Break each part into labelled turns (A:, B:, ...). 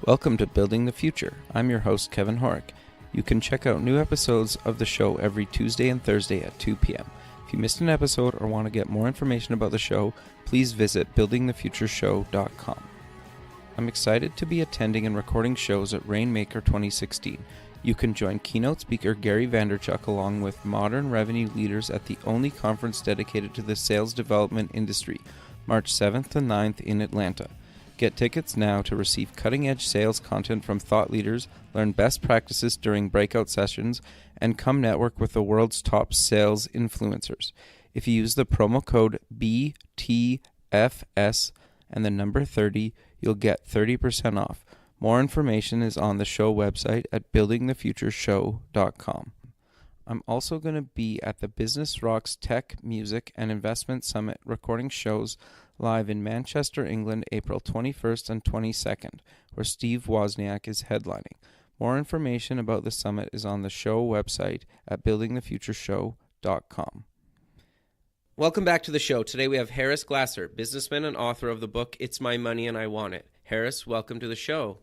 A: Welcome to Building the Future. I'm your host, Kevin Horick. You can check out new episodes of the show every Tuesday and Thursday at 2 p.m. If you missed an episode or want to get more information about the show, please visit buildingthefutureshow.com. I'm excited to be attending and recording shows at Rainmaker 2016. You can join keynote speaker Gary Vaynerchuk along with modern revenue leaders at the only conference dedicated to the sales development industry, March 7th to 9th in Atlanta. Get tickets now to receive cutting-edge sales content from thought leaders, learn best practices during breakout sessions, and come network with the world's top sales influencers. If you use the promo code BTFS and the number 30, you'll get 30% off. More information is on the show website at buildingthefutureshow.com. I'm also going to be at the Business Rocks Tech, Music, and Investment Summit recording shows live in Manchester, England, April 21st and 22nd, where Steve Wozniak is headlining. More information about the summit is on the show website at buildingthefutureshow.com. Welcome back to the show. Today we have Harris Glasser, businessman and author of the book It's My Money and I Want It. Harris, welcome to the show.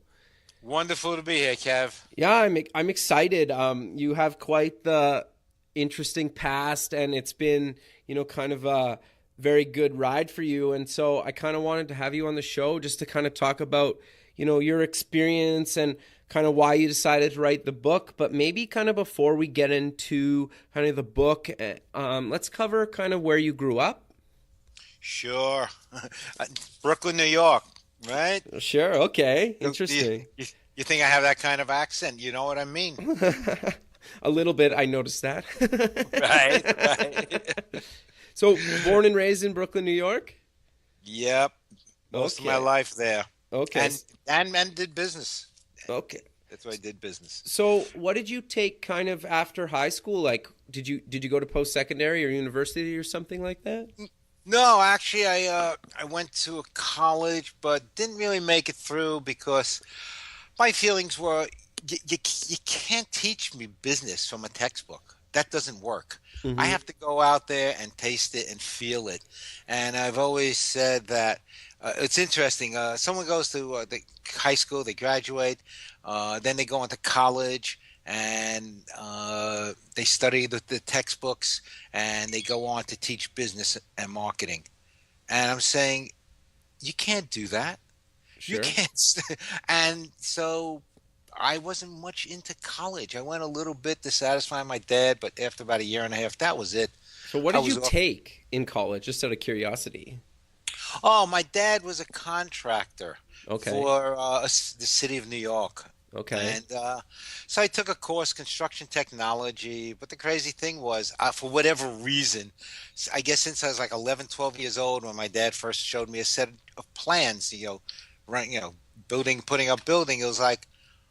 B: Wonderful to be here, Kev.
A: Yeah, I'm excited. You have quite the interesting past, and it's been, kind of a very good ride for you. And so I kind of wanted to have you on the show just to kind of talk about, your experience and kind of why you decided to write the book. But maybe kind of before we get into kind of the book, let's cover kind of where you grew up.
B: Sure. Brooklyn, New York, right?
A: Sure. Okay. Interesting.
B: You think I have that kind of accent? You know what I mean?
A: A little bit. I noticed that.
B: Right.
A: So, born and raised in Brooklyn, New York?
B: Yep. Most of my life there.
A: Okay.
B: And did business.
A: Okay.
B: That's why I did business.
A: So, what did you take kind of after high school? Like, did you go to post-secondary or university or something like that?
B: No, actually, I went to a college, but didn't really make it through because my feelings were you can't teach me business from a textbook. That doesn't work.
A: Mm-hmm.
B: I have to go out there and taste it and feel it. And I've always said that it's interesting. Someone goes to the high school, they graduate, then they go into college, and they study the textbooks, and they go on to teach business and marketing. And I'm saying, you can't do that.
A: Sure.
B: You can't. And so I wasn't much into college. I went a little bit to satisfy my dad, but after about a year and a half, that was it.
A: So what did you take in college, just out of curiosity?
B: Oh, my dad was a contractor for the city of New York.
A: Okay.
B: And so I took a course, construction technology. But the crazy thing was, for whatever reason, I guess since I was like 11, 12 years old, when my dad first showed me a set of plans, putting up building, it was like,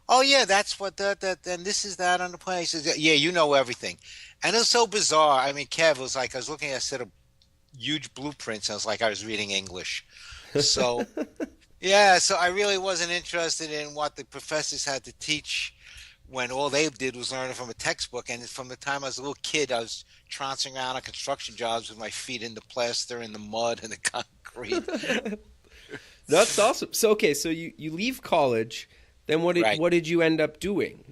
B: oh yeah, that's what and this is that on the plan. He says, yeah, you know everything. And it was so bizarre. I mean, Kev, it was like I was looking at a set of huge blueprints. And it was like I was reading English. So yeah, so I really wasn't interested in what the professors had to teach when all they did was learn it from a textbook. And from the time I was a little kid, I was trouncing around on construction jobs with my feet in the plaster, in the mud, and the concrete.
A: That's awesome. So, okay, so you leave college. Then what did you end up doing?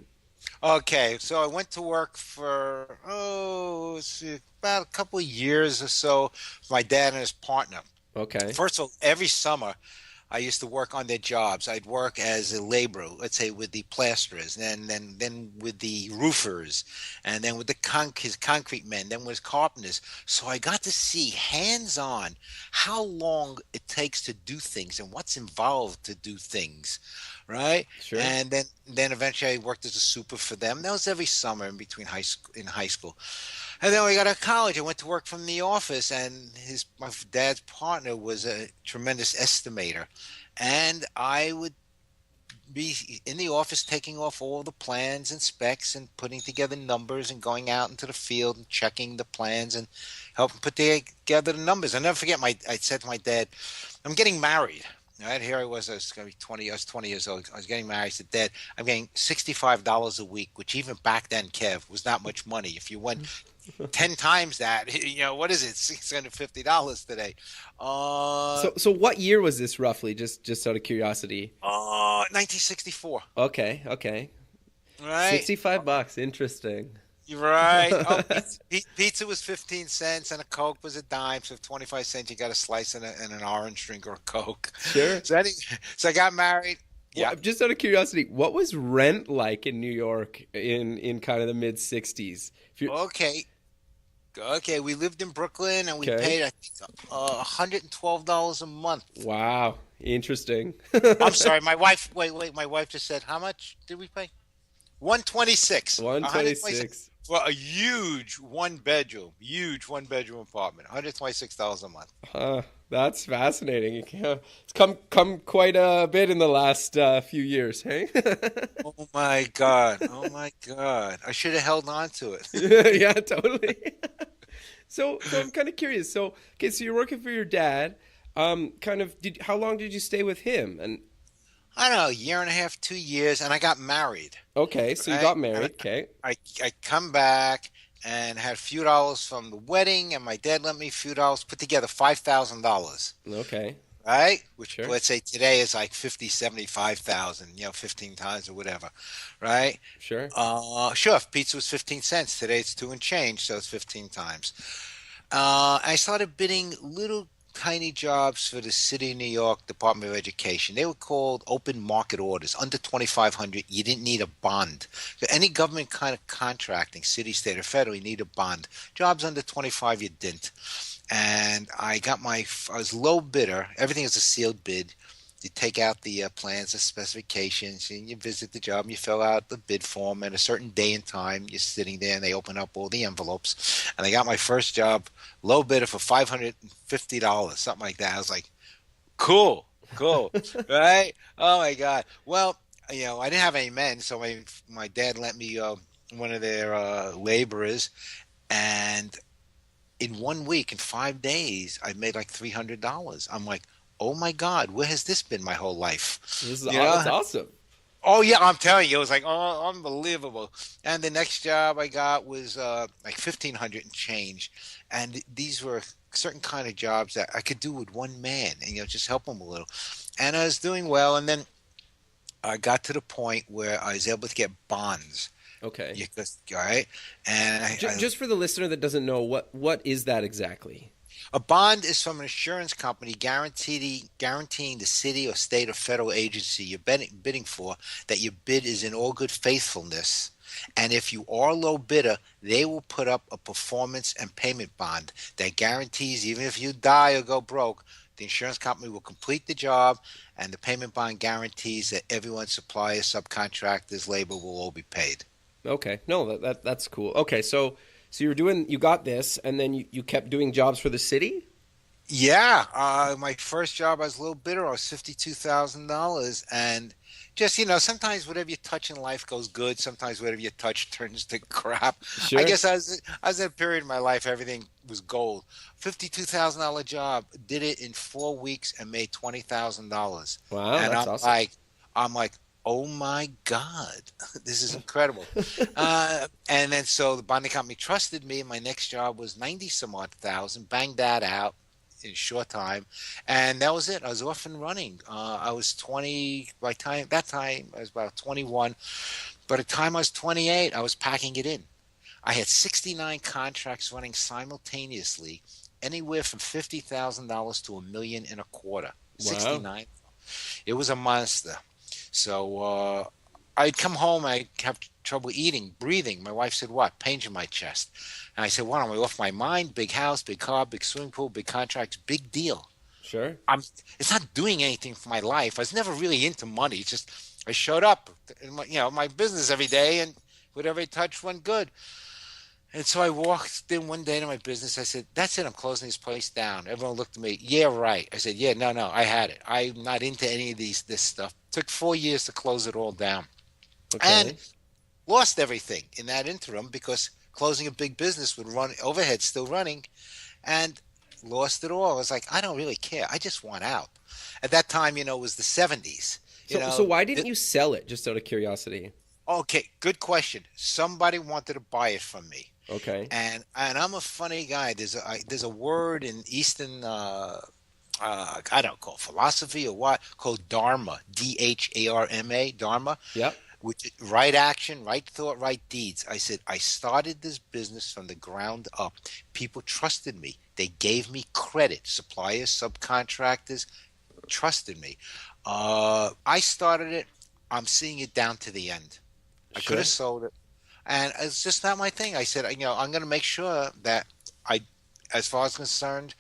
B: Okay, so I went to work for about a couple of years or so with my dad and his partner.
A: Okay.
B: First of all, every summer I used to work on their jobs. I'd work as a laborer, let's say with the plasterers, and then with the roofers, and then with his concrete men, then with his carpenters. So I got to see hands-on how long it takes to do things and what's involved to do things. Right.
A: Sure.
B: And then eventually I worked as a super for them. That was every summer in high school. And then when I got to college, I went to work from the office, and my dad's partner was a tremendous estimator. And I would be in the office taking off all the plans and specs and putting together numbers and going out into the field and checking the plans and helping put together the numbers. I'll never forget I said to my dad, I'm getting married. Right here I was going to be 20, I was 20 years old. I was getting married. I said, Dad, I'm getting $65 a week, which even back then, Kev, was not much money. If you went 10 times that, what is it? $650 today. Uh,
C: So what year was this roughly? Just out of curiosity.
B: 1964.
C: Okay, okay.
B: Right?
C: 65 bucks. Interesting.
B: You're right. Oh, pizza was 15 cents and a Coke was a dime. So 25 cents, you got a slice and an orange drink or a Coke.
C: Sure.
B: So, so I got married. Yeah.
C: Just out of curiosity, what was rent like in New York in kind of the mid 60s? If you
B: Okay. Okay. We lived in Brooklyn and we
C: okay.
B: paid, I think, $112 a month.
C: Wow, interesting.
B: I'm sorry. My wife, wait. My wife just said, how much did we pay? 126. 126
C: 126.
B: for a huge one bedroom apartment. $126 a month.
C: That's fascinating. It's come quite a bit in the last few years, hey?
B: Oh my God. Oh my God. I should have held on to it.
C: Yeah, totally. So I'm kind of curious. So, okay, so you're working for your dad. Kind of how long did you stay with him? And
B: I don't know, a year and a half, 2 years, and I got married.
C: okay, so you
B: Right?
C: got
B: And
C: married. Okay,
B: I come back and had a few dollars from the wedding, and my dad lent me a few dollars, put together $5,000.
C: okay,
B: Right? Which
C: sure,
B: let's say today is like 50, 75,000, 15 times or whatever. Right?
C: sure.
B: Sure, if pizza was 15 cents. Today it's two and change, so it's 15 times. I started bidding little tiny jobs for the city of New York Department of Education. They were called open market orders. Under 2,500, you didn't need a bond. So any government kind of contracting, city, state, or federal, you need a bond. Jobs under 25, you didn't. And I was low bidder. Everything is a sealed bid. You take out the plans and specifications, and you visit the job, and you fill out the bid form. At a certain day and time, you're sitting there, and they open up all the envelopes. And I got my first job, low bidder for $550, something like that. I was like, cool, cool, right? Oh my God. Well, I didn't have any men, so my dad lent me one of their laborers, and in 1 week, in 5 days, I made like $300. I'm like, oh my God, where has this been my whole life? You
C: That's
B: know?
C: awesome.
B: Oh yeah, I'm telling you, it was like unbelievable. And the next job I got was like 1,500 and change, and these were certain kind of jobs that I could do with one man, and just help him a little. And I was doing well, and then I got to the point where I was able to get bonds.
C: Okay.
B: You just, all right, and
C: Just for the listener that doesn't know, what is that exactly?
B: a bond is from an insurance company guaranteeing the city or state or federal agency you're bidding for that your bid is in all good faithfulness. And if you are low bidder, they will put up a performance and payment bond that guarantees even if you die or go broke, the insurance company will complete the job, and the payment bond guarantees that everyone, suppliers, subcontractors, labor will all be paid.
C: Okay. No, that's cool. Okay, so you got this, and then you kept doing jobs for the city?
B: Yeah, my first job I was a little bitter. I was $52,000, and just sometimes whatever you touch in life goes good. Sometimes whatever you touch turns to crap. I
C: Sure.
B: guess I was in a period in my life everything was gold. $52,000 job, did it in 4 weeks and made $20,000,
C: Wow,
B: and
C: that's awesome.
B: I'm like, oh my God, this is incredible. And then so the bonding company trusted me. My next job was 90 some odd thousand. Banged that out in a short time, and that was it. I was off and running. I was 20 by time that time. I was about 21. By the time I was 28, I was packing it in. I had 69 contracts running simultaneously, anywhere from $50,000 to 1.25 million.
C: Wow.
B: 69. It was a monster. So I'd come home, I'd have trouble eating, breathing. My wife said, "What? Pains in my chest." And I said, "What? Am I off my mind? Big house, big car, big swimming pool, big contracts, big deal.
C: Sure.
B: I'm. It's not doing anything for my life. I was never really into money. It's just I showed up in my business every day, and whatever I touched went good." And so I walked in one day to my business. I said, "That's it. I'm closing this place down." Everyone looked at me. "Yeah, right." I said, "Yeah, no, no. I had it. I'm not into any of this stuff." Took 4 years to close it all down, and
C: Okay.
B: lost everything in that interim because closing a big business would run overhead still running. And lost it all. I was like, I don't really care. I just want out. At that time, it was the 70s.
C: So why didn't you sell it? Just out of curiosity.
B: Okay, good question. Somebody wanted to buy it from me.
C: Okay.
B: And I'm a funny guy. There's a word in Eastern I don't call it philosophy or what, called dharma, Dharma, dharma,
C: Yep.
B: which right action, right thought, right deeds. I said I started this business from the ground up. People trusted me. They gave me credit. Suppliers, subcontractors trusted me. I started it. I'm seeing it down to the end. I could
C: Sure.
B: have sold it, and it's just not my thing. I said, I'm going to make sure that I, as far as concerned,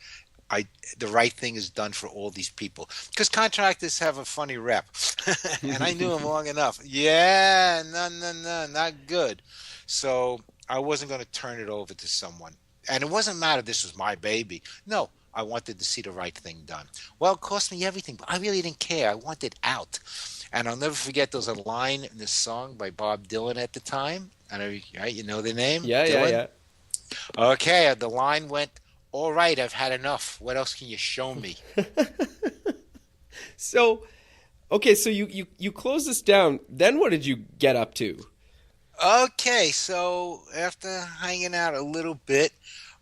B: the right thing is done for all these people, because contractors have a funny rep, and I knew them long enough. Yeah, no, not good. So I wasn't going to turn it over to someone, and it wasn't matter. This was my baby. No, I wanted to see the right thing done. Well, it cost me everything, but I really didn't care. I wanted out. And I'll never forget, there was a line in this song by Bob Dylan at the time. I know, right? You know the name?
C: Yeah, yeah,
B: Dylan?
C: yeah.
B: Okay, the line went, all right, I've had enough. What else can you show me?
C: So, okay, so you closed this down. Then what did you get up to?
B: Okay, so after hanging out a little bit,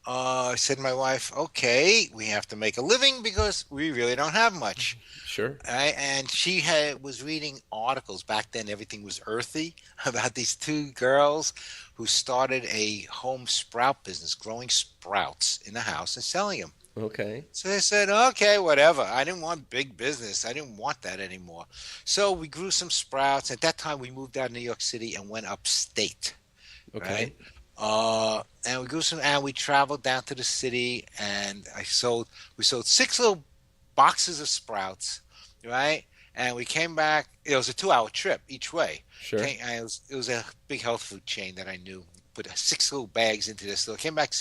B: I said to my wife, okay, we have to make a living because we really don't have much.
C: Sure.
B: And she was reading articles back then. Everything was earthy about these two girls who started a home sprout business, growing sprouts in the house and selling them.
C: Okay.
B: So I said, okay, whatever. I didn't want big business. I didn't want that anymore. So we grew some sprouts. At that time, we moved out of New York City and went upstate.
C: Okay.
B: Right? And we grew some, and we traveled down to the city, and we sold 6 little boxes of sprouts, right? And we came back. It was a 2-hour trip each way.
C: Sure.
B: It was a big health food chain that I knew. Put 6 little bags into this. So I came back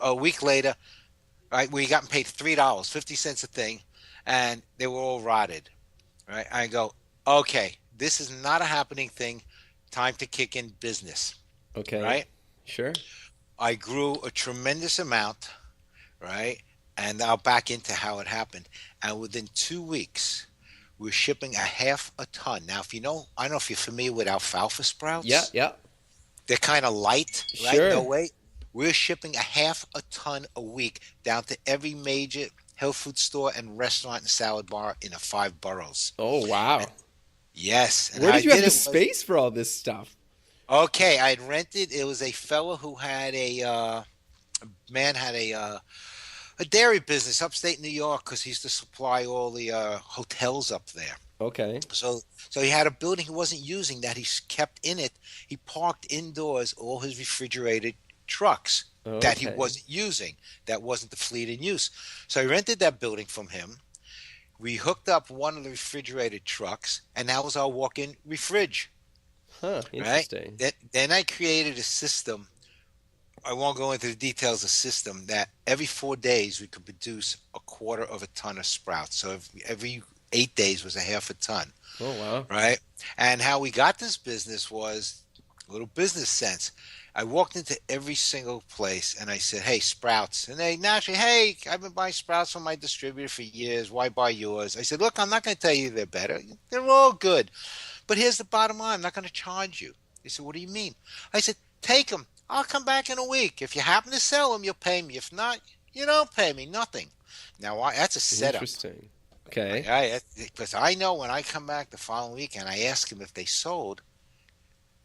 B: a week later. Right, we got paid $3, 50 cents a thing, and they were all rotted. Right, I go, okay, this is not a happening thing. Time to kick in business.
C: Okay.
B: Right.
C: Sure.
B: I grew a tremendous amount, right? And I'll back into how it happened. And within 2 weeks, we're shipping a half a ton. Now, I don't know if you're familiar with alfalfa sprouts.
C: Yeah, yeah.
B: They're kind of light, right?
C: Sure.
B: No weight. We're shipping a half a ton a week down to every major health food store and restaurant and salad bar in the 5 boroughs.
C: Oh, wow.
B: Yes. And
C: Where
B: how
C: did you
B: I
C: have the
B: it was-
C: space for all this stuff?
B: Okay, I had rented. It was a fellow who had a man had a dairy business upstate New York, because he used to supply all the hotels up there.
C: Okay.
B: So he had a building he wasn't using that he kept in it. He parked indoors all his refrigerated trucks that he
C: Okay.
B: wasn't using. That wasn't the fleet in use. So I rented that building from him. We hooked up one of the refrigerated trucks, and that was our walk-in refrige.
C: Huh.
B: Right?
C: Interesting.
B: Then I created a system. I won't go into the details of the system, that every 4 days we could produce a quarter of a ton of sprouts. So every 8 days was a half a ton,
C: Oh, wow.
B: right? And how we got this business was a little business sense. I walked into every single place and I said, hey, sprouts. And they naturally, hey, I've been buying sprouts from my distributor for years. Why buy yours? I said, look, I'm not going to tell you they're better. They're all good. But here's the bottom line. I'm not going to charge you. They said, what do you mean? I said, take them. I'll come back in a week. If you happen to sell them, you'll pay me. If not, you don't pay me. Nothing. Now, that's a setup.
C: Interesting. Okay.
B: Because I know when I come back the following week and I ask him if they sold,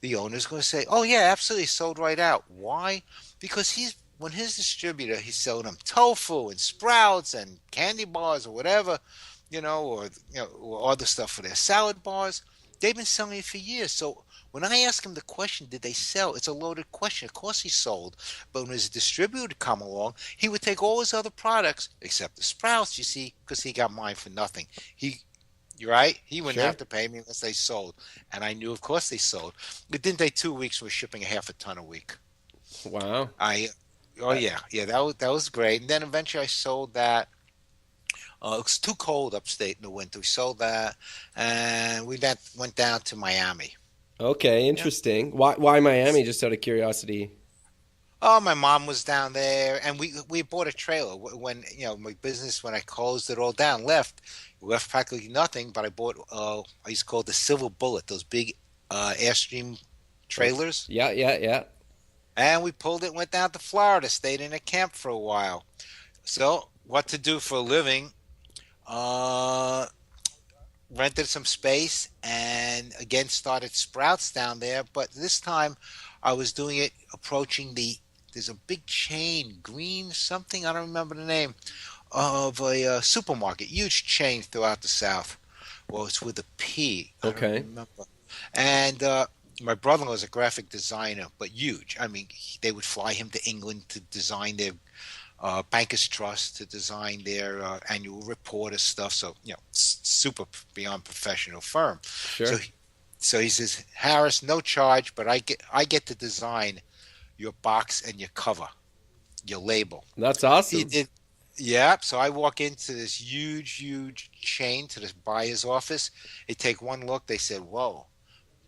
B: the owner's going to say, oh, yeah, absolutely, sold right out. Why? Because when his distributor, he's selling them tofu and sprouts and candy bars or whatever, or other stuff for their salad bars. They've been selling it for years. So when I ask him the question, did they sell? It's a loaded question. Of course he sold. But when his distributor come along, he would take all his other products, except the sprouts, you see, because he got mine for nothing. You're right? He wouldn't
C: Sure.
B: have to pay me unless they sold. And I knew, of course, they sold. Within 2 weeks, we're shipping a half a ton a week.
C: Wow.
B: Yeah, that was great. And then eventually I sold that. It was too cold upstate in the winter. We sold that, and we went down to Miami.
C: Okay. Interesting. Why Miami? Just out of curiosity.
B: Oh, my mom was down there, and we bought a trailer when my business when I closed it all down left practically nothing. But I bought I used to call it the Silver Bullet, those big Airstream
C: Okay.
B: trailers,
C: Yeah, yeah, yeah.
B: and we pulled it, went down to Florida, stayed in a camp for a while. So what to do for a living? Uh, Rented some space, and again started Sprouts down there. But this time, I was doing it approaching the. There's a big chain, Green something, I don't remember the name, of a supermarket, huge chain throughout the South. Well, it's with a P. I don't
C: Okay.
B: remember. And my brother-in-law was a graphic designer, but huge. I mean, they would fly him to England to design their Bankers Trust, to design their annual report of stuff. So, super beyond professional firm. So,
C: Sure.
B: so he says, Harris, no charge, but I get to design your box and your cover, your label.
C: That's
B: He
C: awesome.
B: did. Yeah, so I walk into this huge, huge chain to this buyer's office. They take one look. They said, "Whoa,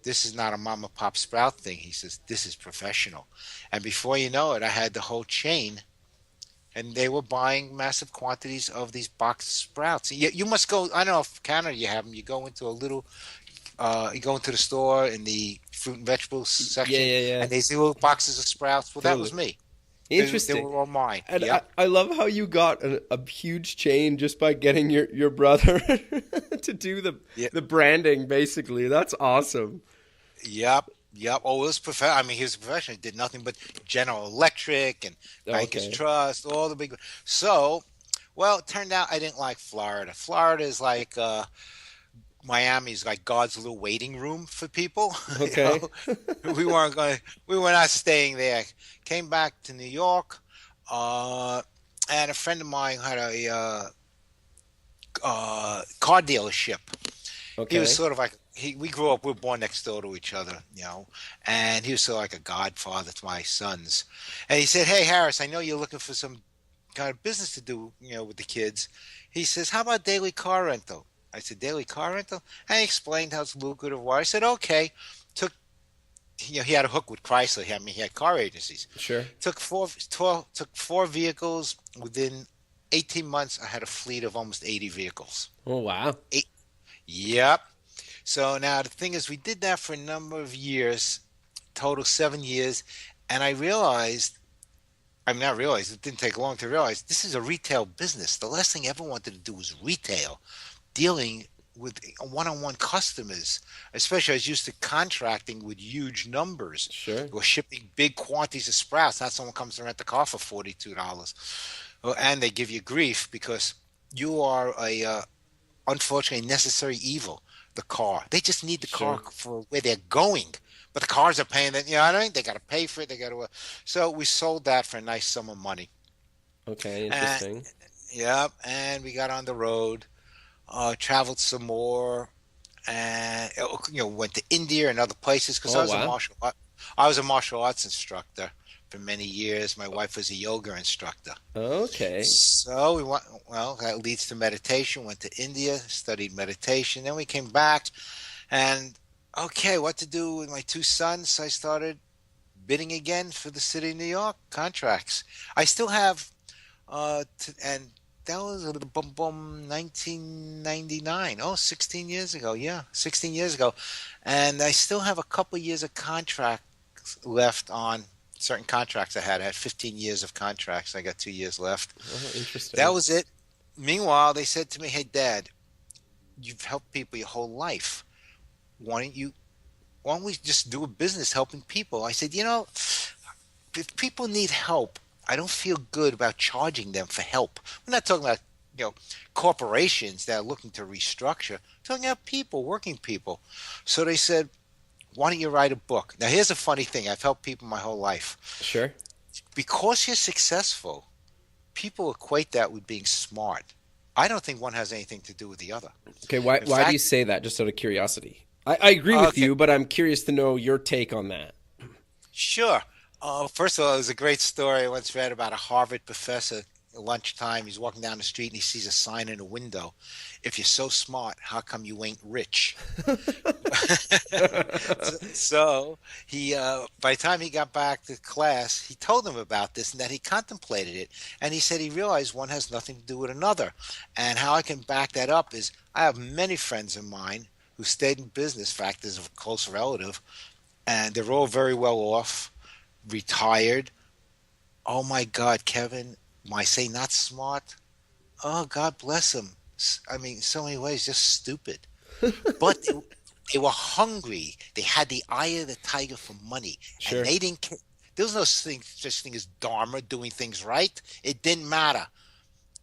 B: this is not a mom and pop Sprout thing." He says, "This is professional." And before you know it, I had the whole chain, and they were buying massive quantities of these boxed Sprouts. You must go. I don't know if Canada you have them. You go into a little. You go into the store in the fruit and vegetables
C: Yeah,
B: section,
C: yeah, yeah.
B: and they see little boxes of Sprouts. Well, that was
C: Totally.
B: me. They
C: Interesting.
B: were all mine.
C: And I,
B: Yep.
C: I love how you got a huge chain just by getting your brother to do the branding, basically. That's awesome.
B: Yep, yep. Oh, it was professional. I mean, he was a professional. He did nothing but General Electric and Bankers
C: Okay.
B: Trust, all the big. So, well, it turned out I didn't like Florida. Florida is like Miami's like God's little waiting room for people.
C: Okay.
B: We weren't going. We were not staying there. Came back to New York, uh, and a friend of mine had a car dealership. He was
C: Okay.
B: sort of like we grew up. We were born next door to each other, and he was sort of like a godfather to my sons. And he said, "Hey, Harris, I know you're looking for some kind of business to do, with the kids." He says, "How about daily car rental?" I said, "Daily car rental?" And he explained how it's lucrative. Why? I said, "Okay." Took he had a hook with Chrysler. I mean, he had car agencies.
C: Sure.
B: Took four vehicles within 18 months. I had a fleet of almost 80 vehicles.
C: Oh, wow.
B: Eight. Yep. So now the thing is, we did that for a number of years, total 7 years, and I mean, not realized, it didn't take long to realize this is a retail business. The last thing I ever wanted to do was retail, dealing with one-on-one customers, especially I was used to contracting with huge numbers
C: Sure.
B: or shipping big quantities of Sprouts. Not someone comes to rent the car for $42. Well, and they give you grief because you are a unfortunately necessary evil. The car. They just need the car
C: Sure.
B: for where they're going. But the cars are paying that, what I mean? They got to pay for it. They got to. So we sold that for a nice sum of money.
C: Okay.
B: And
C: Interesting.
B: yeah, and we got on the road, traveled some more, and went to India and other places because
C: Oh, wow.
B: I was a martial arts instructor for many years. My wife was a yoga instructor.
C: Okay.
B: So we went, well, that leads to meditation. Went to India, studied meditation. Then we came back and, okay, what to do with my two sons? So I started bidding again for the city of New York contracts. I still have, and that was a little bum bum 1999. Oh, 16 years ago. Yeah, 16 years ago. And I still have a couple years of contracts left on certain contracts I had. I had 15 years of contracts. I got 2 years left.
C: Oh,
B: That
C: interesting.
B: was it. Meanwhile, they said to me, "Hey, Dad, you've helped people your whole life. Why don't you? Why don't we just do a business helping people?" I said, if people need help, I don't feel good about charging them for help. We're not talking about you know corporations that are looking to restructure. We're talking about people, working people. So they said, "Why don't you write a book?" Now, here's a funny thing. I've helped people my whole life.
C: Sure.
B: Because you're successful, people equate that with being smart. I don't think one has anything to do with the other.
C: Okay. Why
B: In
C: why do you
B: fact,
C: say that? Just out of curiosity. I agree with
B: okay,
C: you, but I'm curious to know your take on that.
B: sure. First of all, it was a great story I once read about a Harvard professor. lunchtime. He's walking down the street and he sees a sign in a window. If you're so smart, how come you ain't rich? So he, by the time he got back to class, he told them about this and that he contemplated it. And he said he realized one has nothing to do with another. And how I can back that up is I have many friends of mine who stayed in business. In fact, there's a close relative, and they're all very well off, retired. Oh my God, Kevin, when I say not smart, oh, God bless them. I mean, in so many ways, just stupid. But they were hungry. They had the eye of the tiger for money, and
C: Sure.
B: they didn't care. There was no such thing as dharma, doing things right. It didn't matter.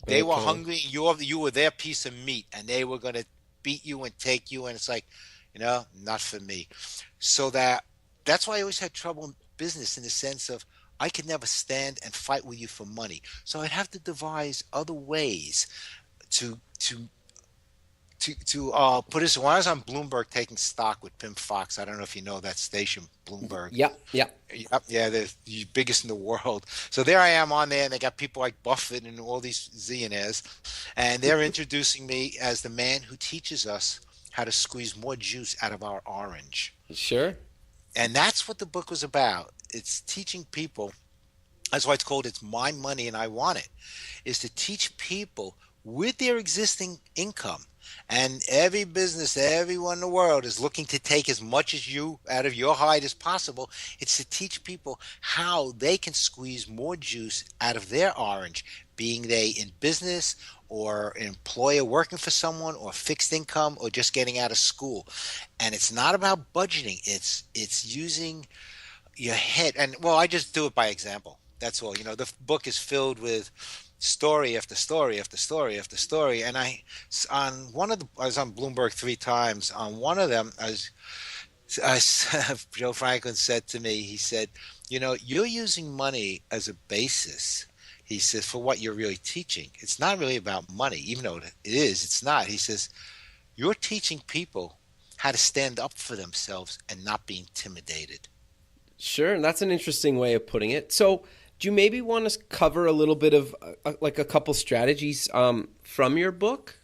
B: They were
C: Okay.
B: hungry. You were their piece of meat, and they were going to beat you and take you. And it's like, not for me. So that's why I always had trouble in business, in the sense of I could never stand and fight with you for money. So I'd have to devise other ways to to to put this. When I was on Bloomberg taking stock with Pim Fox, I don't know if you know that station, Bloomberg.
C: Yeah, yeah.
B: Yep, yeah, they're the biggest in the world. So there I am on there, and they got people like Buffett and all these zillionaires, and they're introducing me as the man who teaches us how to squeeze more juice out of our orange.
C: Sure.
B: And that's what the book was about. It's teaching people. That's why it's called It's My Money and I Want It, is to teach people with their existing income. And every business, everyone in the world is looking to take as much as you out of your hide as possible. It's to teach people how they can squeeze more juice out of their orange, being they in business or an employer working for someone or fixed income or just getting out of school. And it's not about budgeting. It's using your head. And well, I just do it by example. That's all. The book is filled with story after story after story after story. And I was on Bloomberg 3 times. On one of them, Joe Franklin said to me, he said, you're using money as a basis. He says, for what you're really teaching. It's not really about money, even though it is. It's not. He says, you're teaching people how to stand up for themselves and not be intimidated.
C: Sure, and that's an interesting way of putting it. So, do you maybe want to cover a little bit of like a couple strategies from your book?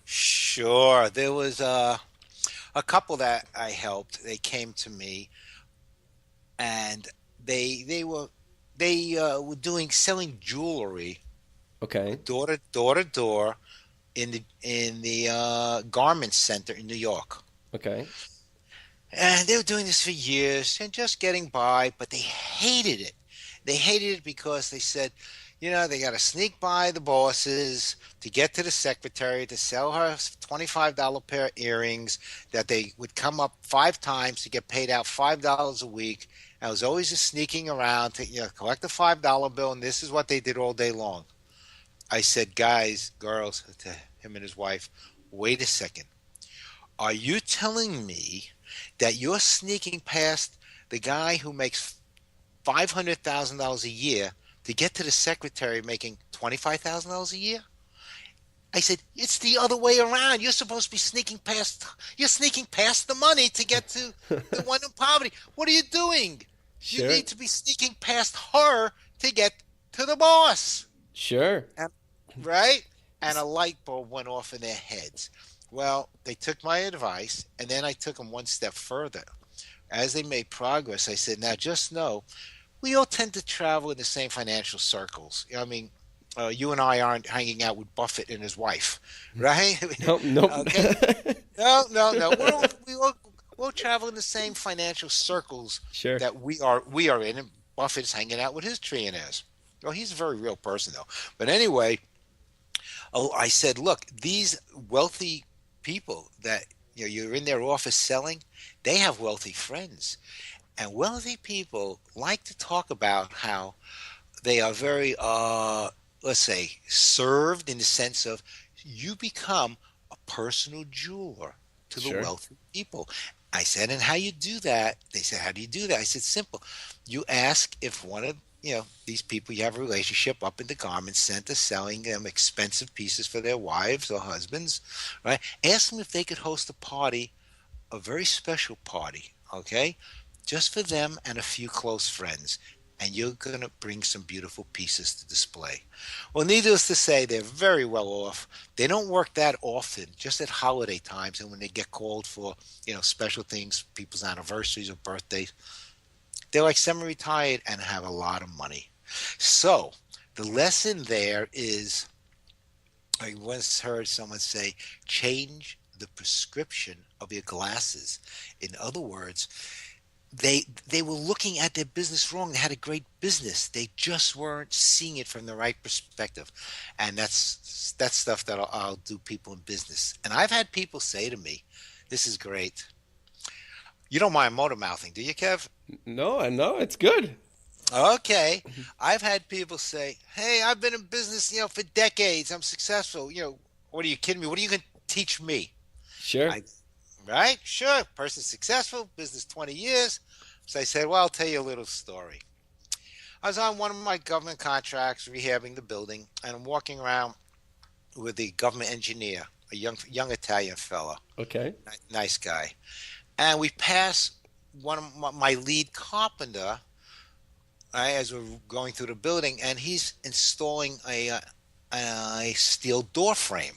B: Sure. There was a couple that I helped. They came to me, and they were doing selling jewelry
C: Okay.
B: door to door in the garment center in New York.
C: Okay.
B: And they were doing this for years and just getting by, but they hated it. They hated it because they said, they got to sneak by the bosses to get to the secretary to sell her $25 pair of earrings that they would come up 5 times to get paid out $5 a week. I was always just sneaking around to collect a $5 bill, and this is what they did all day long. I said, guys, girls, to him and his wife, wait a second. Are you telling me that you're sneaking past the guy who makes $500,000 a year to get to the secretary making $25,000 a year? I said, it's the other way around. You're supposed to be you're sneaking past the money to get to the one in poverty. What are you doing? You
C: Sure.
B: need to be sneaking past her to get to the boss.
C: Sure.
B: And, right? And a light bulb went off in their heads. Well, they took my advice, and then I took them one step further. As they made progress, I said, now just know, we all tend to travel in the same financial circles. I mean, you and I aren't hanging out with Buffett and his wife, right?
C: Nope. Nope.
B: Okay. No. We'll travel in the same financial circles
C: Sure.
B: that we are in. And Buffett's hanging out with his trillionaires. Well, he's a very real person, though. But anyway, I said, look, these wealthy people that you're in their office selling, they have wealthy friends. And wealthy people like to talk about how they are very, let's say, served, in the sense of you become a personal jeweler to the
C: Sure.
B: wealthy people. I said, and how you do that? They said, how do you do that? I said, simple. You ask if one of these people you have a relationship up in the garment center selling them expensive pieces for their wives or husbands, right? Ask them if they could host a party, a very special party, okay? Just for them and a few close friends. and you're going to bring some beautiful pieces to display. Well, needless to say, they're very well off. They don't work that often, just at holiday times and when they get called for, special things, people's anniversaries or birthdays. They're like semi-retired and have a lot of money. So the lesson there is, I once heard someone say, change the prescription of your glasses. In other words, they were looking at their business wrong. They had a great business. They just weren't seeing it from the right perspective. And that's stuff that I'll do people in business. And I've had people say to me, this is great. You don't mind motor mouthing, do you, Kev?
C: No, I know it's good.
B: Okay. I've had people say, hey, I've been in business, for decades. I'm successful. What are you kidding me? What are you going to teach me?
C: Sure.
B: Right? Sure. Person's successful, business 20 years. So I said, well, I'll tell you a little story. I was on one of my government contracts, rehabbing the building, and I'm walking around with the government engineer, a young Italian fella.
C: Okay.
B: Nice guy. And we pass one of my lead carpenter, as we're going through the building, and he's installing a steel door frame.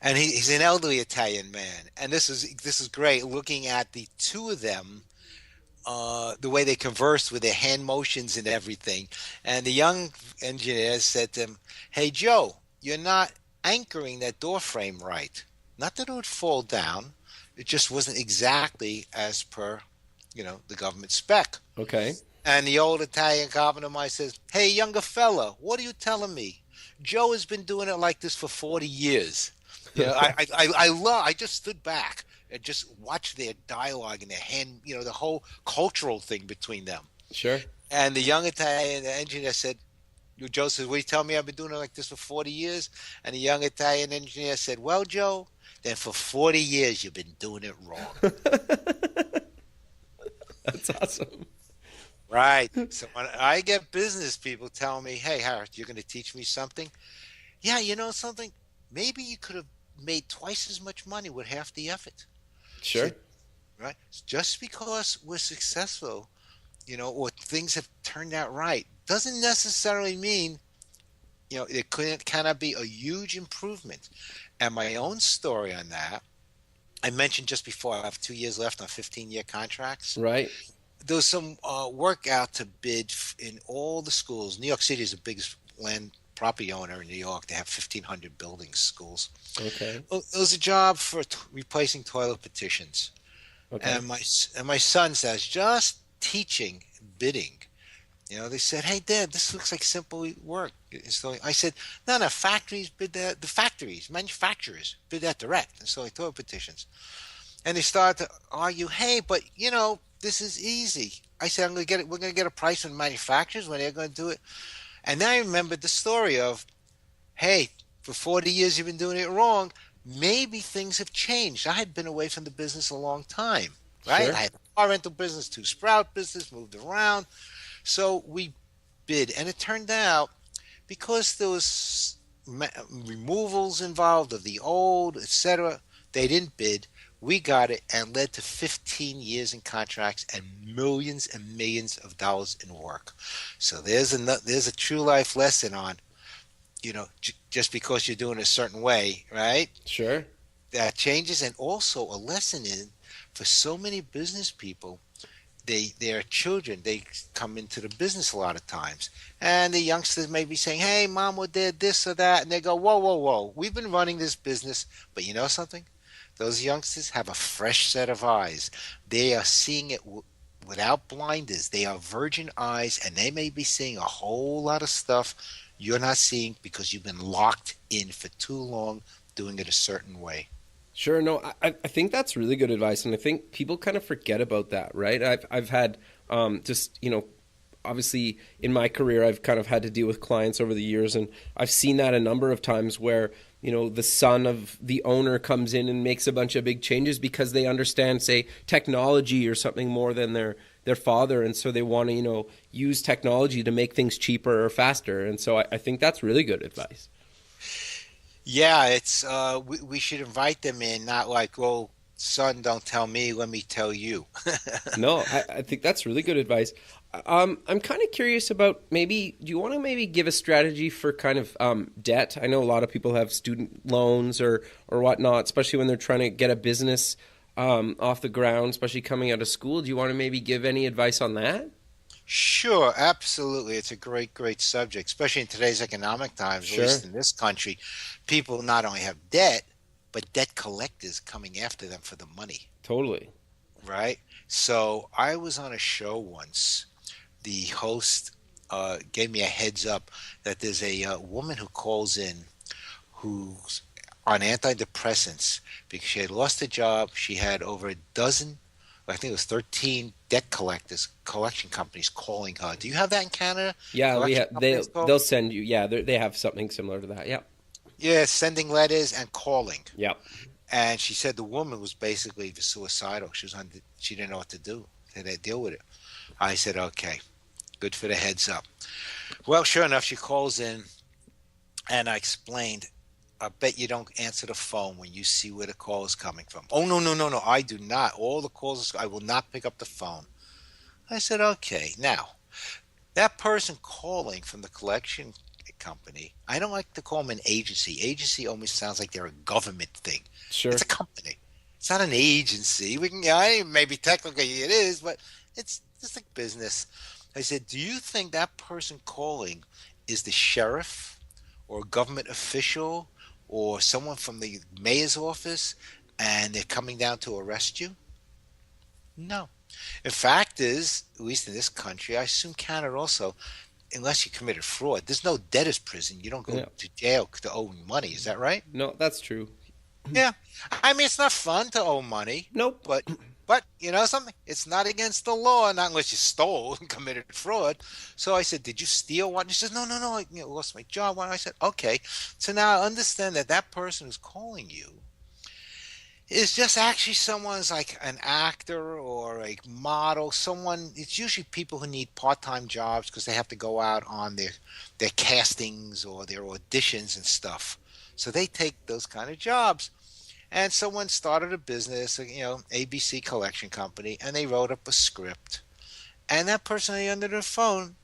B: And he's an elderly Italian man, and this is great. Looking at the two of them, the way they converse with their hand motions and everything. And the young engineer said to him, "Hey Joe, you're not anchoring that door frame right. Not that it would fall down. It just wasn't exactly as per, the government spec."
C: Okay.
B: And the old Italian carpenter might says, "Hey, younger fella, what are you telling me? Joe has been doing it like this for 40 years." I just stood back and just watched their dialogue and their hand, the whole cultural thing between them.
C: Sure.
B: And the young Italian engineer said, Joe says, "What, you tell me I've been doing it like this for 40 years? And the young Italian engineer said, "Well, Joe, then for 40 years you've been doing it wrong."
C: That's awesome.
B: Right. So when I get business people telling me, "Hey, Harris, you're going to teach me something?" Yeah, something? Maybe you could have made twice as much money with half the effort.
C: Sure.
B: So, right? Just because we're successful, or things have turned out right, doesn't necessarily mean, there cannot be a huge improvement. And my own story on that, I mentioned just before, I have 2 years left on 15-year contracts.
C: Right.
B: There was some work out to bid in all the schools. New York City is the biggest land property owner in New York. They have 1,500 buildings, schools.
C: Okay.
B: Well, it was a job for replacing toilet petitions.
C: Okay.
B: And my son says, just teaching bidding. They said, "Hey, Dad, this looks like simple work." So I said, no, factories bid that. The factories, manufacturers bid that direct. And so I toilet petitions. And they started to argue, "Hey, but this is easy." I said, we're going to get a price from manufacturers when they're going to do it. And then I remembered the story of, hey, for 40 years you've been doing it wrong. Maybe things have changed. I had been away from the business a long time, right?
C: Sure.
B: I had a car rental business, 2 Sprout business, moved around. So we bid, and it turned out, because there was removals involved of the old, etc., they didn't bid. We got it, and led to 15 years in contracts and millions of dollars in work. So there's a true life lesson on, just because you're doing it a certain way, right?
C: Sure.
B: That changes. And also a lesson in, for so many business people, their children, they come into the business a lot of times, and the youngsters may be saying, "Hey, Mom or Dad, this or that," and they go, whoa, we've been running this business, but you know something? Those youngsters have a fresh set of eyes. They are seeing it without blinders. They are virgin eyes, and they may be seeing a whole lot of stuff you're not seeing because you've been locked in for too long doing it a certain way.
C: Sure. No, I think that's really good advice, and I think people kind of forget about that, right? I've had just obviously in my career I've kind of had to deal with clients over the years, and I've seen that a number of times where the son of the owner comes in and makes a bunch of big changes because they understand, say, technology or something more than their father, and so they want to use technology to make things cheaper or faster, and so I think that's really good advice.
B: Yeah, it's we should invite them in, not like, "Oh, son, don't tell me, let me tell you."
C: No, I think that's really good advice. I'm kind of curious about maybe, do you want to maybe give a strategy for kind of debt? I know a lot of people have student loans or whatnot, especially when they're trying to get a business off the ground, especially coming out of school. Do you want to maybe give any advice on that?
B: Sure, absolutely. It's a great, great subject, especially in today's economic times, at
C: Sure.
B: least in this country. People not only have debt, but debt collectors coming after them for the money,
C: Totally.
B: right? So I was on a show once. The host gave me a heads up that there's a woman who calls in who's on antidepressants because she had lost a job. She had over a dozen, I think it was 13 debt collectors, collection companies calling her. Do you have that in Canada?
C: Yeah, we
B: Collection
C: have
B: companies call?
C: they'll send you. Yeah, they have something similar to that. Yep.
B: Yeah, sending letters and calling.
C: Yep.
B: And she said the woman was basically suicidal. She was on. She didn't know what to do. They deal with it. I said, okay, good for the heads up. Well, sure enough, she calls in, and I explained. I bet you don't answer the phone when you see where the call is coming from. Oh, no, no, no, no, I do not. All the calls, I will not pick up the phone. I said, okay. Now, that person calling from the collection company, I don't like to call them an agency. Agency almost sounds like they're a government thing.
C: Sure.
B: It's a company. It's not an agency. We can, yeah, maybe technically it is, but it's just like business. I said, do you think that person calling is the sheriff or a government official or someone from the mayor's office and they're coming down to arrest you? No. In fact is, at least in this country, I assume Canada also, unless you committed fraud, there's no debtor's prison. You don't go
C: Yeah.
B: to jail to owe money. Is that right?
C: No, that's true.
B: Yeah. I mean, it's not fun to owe money,
C: Nope.
B: but you know something? It's not against the law, not unless you stole and committed fraud. So I said, "Did you steal one?" He says, "No, no, no. I lost my job." I said, "Okay." So now I understand that that person who's calling you is just actually someone's like an actor or a model. Someone. It's usually people who need part-time jobs because they have to go out on their castings or their auditions and stuff. So they take those kind of jobs. And someone started a business, ABC collection company, and they wrote up a script. And that person on the end of their phone,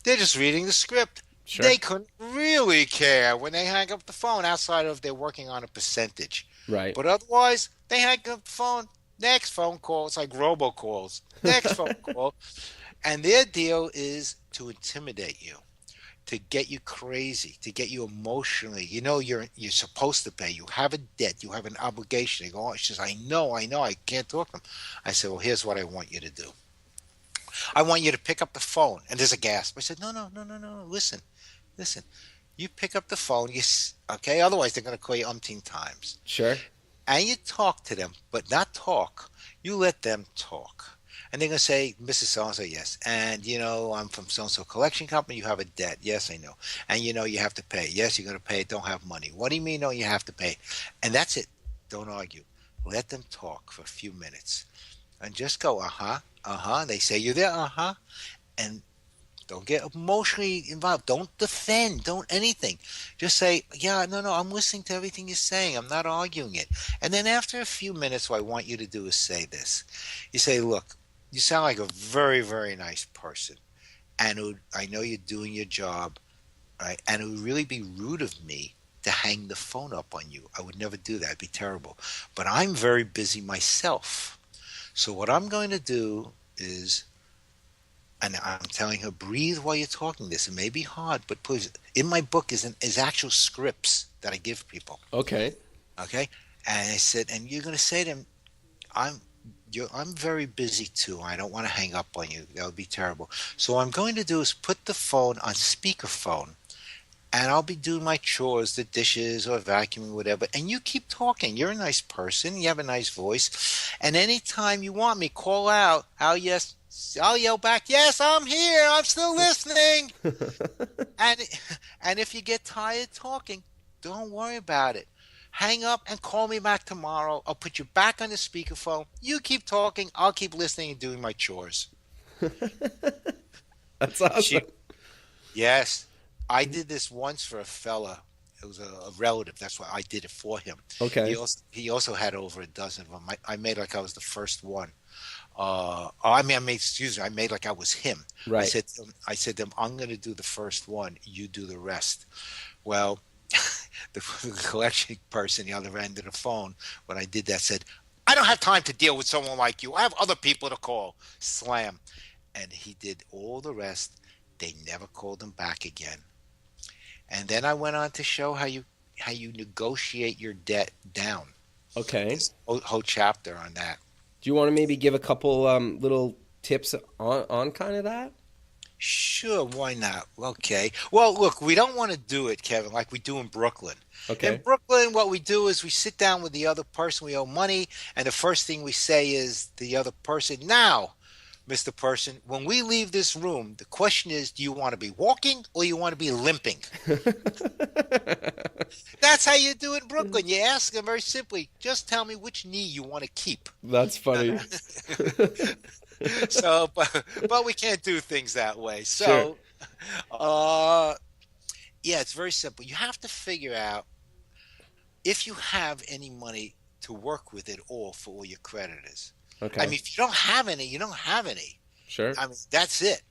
B: they're just reading the script.
C: Sure.
B: They couldn't really care when they hang up the phone outside of they're working on a percentage.
C: Right.
B: But otherwise, they hang up the phone. Next phone call, it's like robocalls. Next phone call. And their deal is to intimidate you, to get you crazy, to get you emotionally. You know you're supposed to pay. You have a debt. You have an obligation. They go, oh, she says, I know, I can't talk to them. I said, well, here's what I want you to do. I want you to pick up the phone. And there's a gasp. I said, no, no, no, no, no. Listen. You pick up the phone. Okay? Otherwise, they're going to call you umpteen times.
C: Sure.
B: And you talk to them, but not talk. You let them talk. And they're going to say, Mrs. So-and-so, yes. And, I'm from so-and-so collection company. You have a debt. Yes, I know. And, you have to pay. Yes, you're going to pay. Don't have money. What do you mean, no, you have to pay? And that's it. Don't argue. Let them talk for a few minutes. And just go, uh-huh, uh-huh. They say, you there? Uh-huh. And don't get emotionally involved. Don't defend. Don't anything. Just say, yeah, no, I'm listening to everything you're saying. I'm not arguing it. And then after a few minutes, what I want you to do is say this. You say, look, you sound like a very, very nice person. And I know you're doing your job, right? And it would really be rude of me to hang the phone up on you. I would never do that. It'd be terrible. But I'm very busy myself. So what I'm going to do is, and I'm telling her, breathe while you're talking this. It may be hard, but please, in my book is actual scripts that I give people.
C: Okay.
B: Okay? And I said, and you're going to say to them, I'm very busy too. I don't want to hang up on you. That would be terrible. So what I'm going to do is put the phone on speakerphone, and I'll be doing my chores, the dishes or vacuuming, whatever. And you keep talking. You're a nice person. You have a nice voice. And anytime you want me, call out. I'll yell back, yes, I'm here. I'm still listening. And if you get tired talking, don't worry about it. Hang up and call me back tomorrow. I'll put you back on the speakerphone. You keep talking. I'll keep listening and doing my chores.
C: That's awesome.
B: Yes. I did this once for a fella. It was a relative. That's why I did it for him.
C: Okay.
B: He also had over a dozen of them. I made like I was the first one. I made, excuse me, I made like I was him.
C: Right.
B: I said to him, I'm going to do the first one, you do the rest. Well, the collection person, the other end of the phone, when I did that, said, I don't have time to deal with someone like you. I have other people to call. Slam. And he did all the rest. They never called him back again. And then I went on to show how you negotiate your debt down.
C: Okay.
B: This whole chapter on that.
C: Do you want to maybe give a couple little tips on kind of that?
B: Sure, why not? Okay. Well, look, we don't want to do it, Kevin, like we do in Brooklyn. In
C: Okay.
B: Brooklyn, what we do is we sit down with the other person we owe money, and the first thing we say is to the other person, now, Mr. Person, when we leave this room, the question is, do you want to be walking or you want to be limping? That's how you do it in Brooklyn. You ask them very simply, just tell me which knee you want to keep.
C: That's funny.
B: So, but we can't do things that way.
C: Sure.
B: So, uh, yeah, it's very simple. You have to figure out if you have any money to work with at all for all your creditors. I
C: Okay.
B: mean, if you don't have any, you don't have any.
C: Sure.
B: I mean, that's it.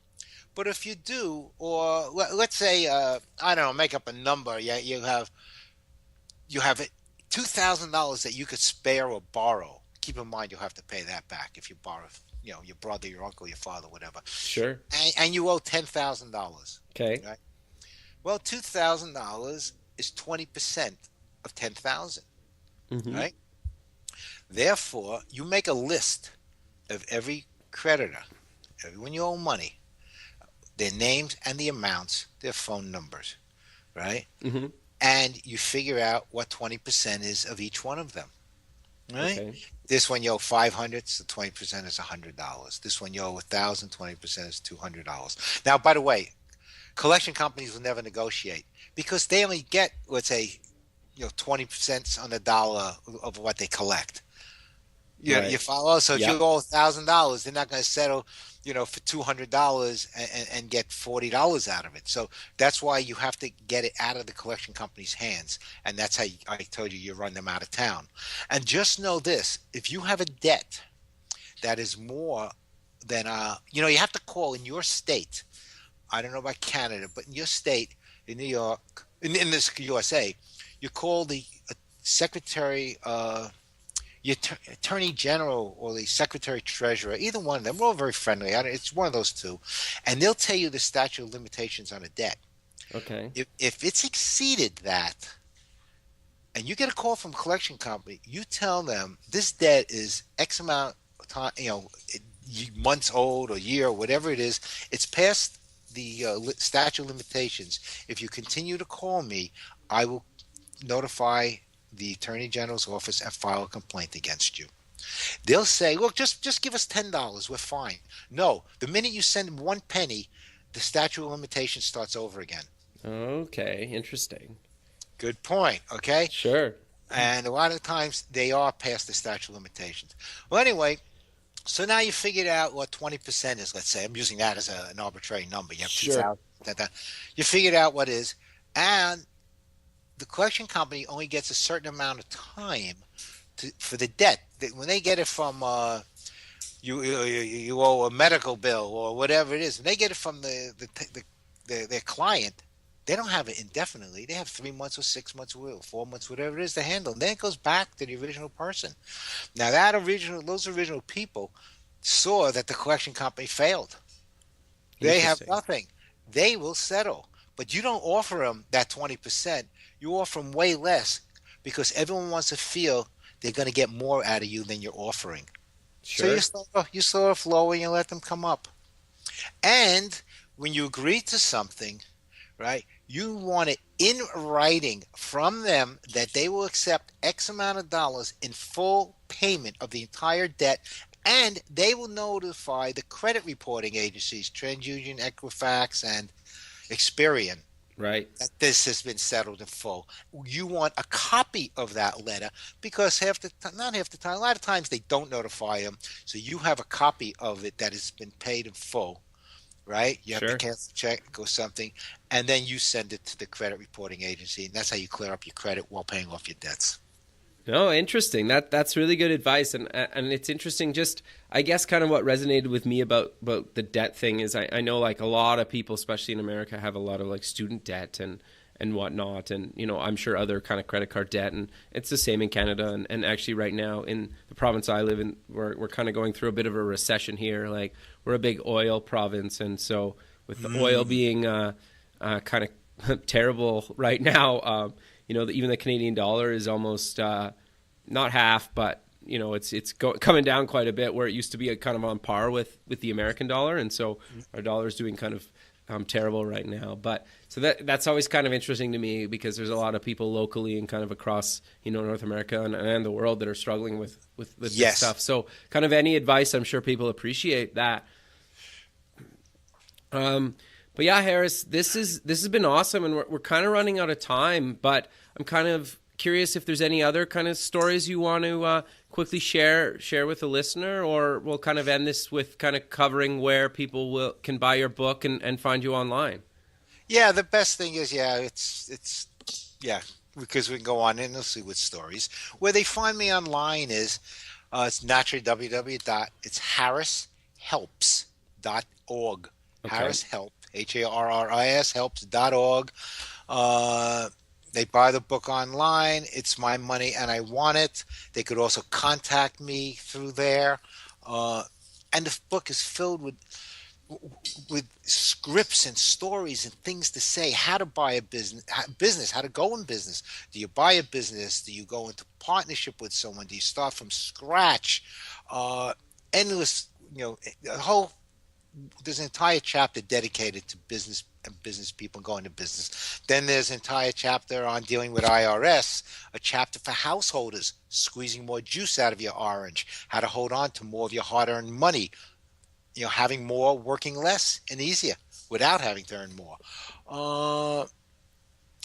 B: But if you do, or let's say, I don't know, make up a number. Yeah, you have it $2,000 that you could spare or borrow. Keep in mind, you'll have to pay that back if you borrow, your brother, your uncle, your father, whatever.
C: Sure.
B: And you owe $10,000.
C: Okay.
B: Right? Well, $2,000 is 20% of 10,000.
C: Hmm.
B: Right? Therefore, you make a list of every creditor, everyone you owe money, their names and the amounts, their phone numbers, right?
C: Hmm.
B: And you figure out what 20% is of each one of them, right?
C: Okay.
B: This one you owe 500, so 20% is $100. This one you owe 1,000, 20% is $200. Now, by the way, collection companies will never negotiate because they only get, let's say, 20% on the dollar of what they collect.
C: Right.
B: You follow? So if you
C: Yeah.
B: owe $1,000, they're not going to settle, for $200 and get $40 out of it. So that's why you have to get it out of the collection company's hands, and that's how I told you run them out of town. And just know this: if you have a debt that is more than you have to call in your state. I don't know about Canada, but in your state, in New York, in this USA, you call the secretary. Your attorney general or the secretary treasurer, either one of them, we're all very friendly. It's one of those two, and they'll tell you the statute of limitations on a debt.
C: Okay.
B: If it's exceeded that, and you get a call from a collection company, you tell them this debt is X amount of time, months old or year or whatever it is. It's past the statute of limitations. If you continue to call me, I will notify the Attorney General's office and file a complaint against you. They'll say, look, just give us $10. We're fine. No, the minute you send them one penny, the statute of limitations starts over again.
C: Okay. Interesting.
B: Good point. Okay.
C: Sure.
B: And a lot of times they are past the statute of limitations. Well, anyway, so now you figured out what 20% is, let's say. I'm using that as an arbitrary number. You have
C: Sure.
B: 2,000. You figured out what is. And the collection company only gets a certain amount of time for the debt. When they get it from you owe a medical bill or whatever it is, and they get it from their client, they don't have it indefinitely. They have 3 months or 6 months or 4 months, whatever it is, to handle. And then it goes back to the original person. Now those original people saw that the collection company failed. They have
C: Interesting.
B: nothing. They will settle. But you don't offer them that 20%. You offer them way less because everyone wants to feel they're going to get more out of you than you're offering. So
C: Sure.
B: you start off low and you let them come up. And when you agree to something, right, you want it in writing from them that they will accept X amount of dollars in full payment of the entire debt, and they will notify the credit reporting agencies, TransUnion, Equifax, and Experian,
C: Right.
B: that this has been settled in full. You want a copy of that letter because not half the time, a lot of times they don't notify them. So you have a copy of it that has been paid in full, right? You have to
C: Sure.
B: cancel the check, go something, and then you send it to the credit reporting agency, and that's how you clear up your credit while paying off your debts.
C: No, interesting. That's really good advice, and it's interesting. Just I guess kind of what resonated with me about the debt thing is I know like a lot of people, especially in America, have a lot of like student debt and whatnot, and I'm sure other kind of credit card debt, and it's the same in Canada, and actually right now in the province I live in, we're kind of going through a bit of a recession here. Like we're a big oil province, and so with the oil being kind of terrible right now. Even the Canadian dollar is almost not half, but it's coming down quite a bit. Where it used to be kind of on par with the American dollar, and so our dollar is doing kind of terrible right now. But so that's always kind of interesting to me because there's a lot of people locally and kind of across North America and the world that are struggling with this stuff. So kind of any advice, I'm sure people appreciate that. But yeah, Harris, this has been awesome, and we're kind of running out of time. But I'm kind of curious if there's any other kind of stories you want to quickly share with the listener, or we'll kind of end this with kind of covering where people can buy your book and find you online. Yeah,
B: the best thing is it's because we can go on endlessly with stories. Where they find me online is it's naturally it's harrishelps.org. Okay. Harris Help. HARRIS helps.org. They buy the book online. It's my money and I want it. They could also contact me through there. And the book is filled with scripts and stories and things to say, how to buy a business, how to go in business. Do you buy a business? Do you go into partnership with someone? Do you start from scratch? Endless, there's an entire chapter dedicated to business and business people going to business. Then there's an entire chapter on dealing with IRS, a chapter for householders, squeezing more juice out of your orange, how to hold on to more of your hard-earned money, having more, working less, and easier without having to earn more.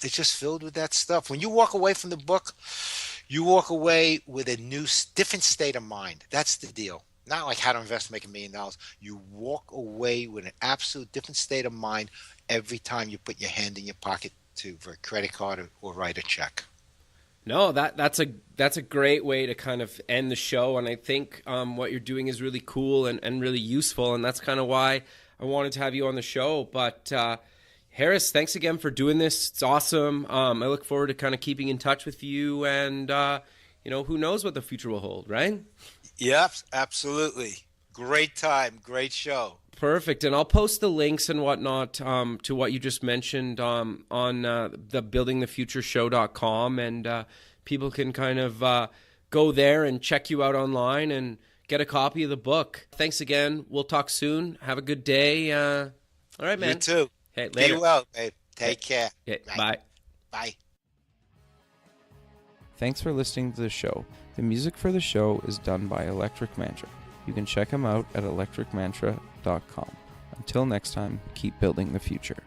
B: It's just filled with that stuff. When you walk away from the book, you walk away with a different state of mind. That's the deal. Not like how to invest and make $1 million. You walk away with an absolute different state of mind every time you put your hand in your pocket for a credit card or write a check.
C: No, that's a great way to kind of end the show, and I think what you're doing is really cool and really useful, and that's kind of why I wanted to have you on the show. But Harris, thanks again for doing this. It's awesome. I look forward to kind of keeping in touch with you, and who knows what the future will hold, right?
B: Yep, absolutely. Great time, great show.
C: Perfect. And I'll post the links and whatnot to what you just mentioned on the buildingthefutureshow.com, and people can kind of go there and check you out online and get a copy of the book. Thanks again. We'll talk soon. Have a good day. All right, man.
B: You too.
C: Hey, later.
B: Be well, babe. Take care.
C: Yeah, bye.
B: Bye.
A: Thanks for listening to the show. The music for the show is done by Electric Mantra. You can check them out at electricmantra.com. Until next time, keep building the future.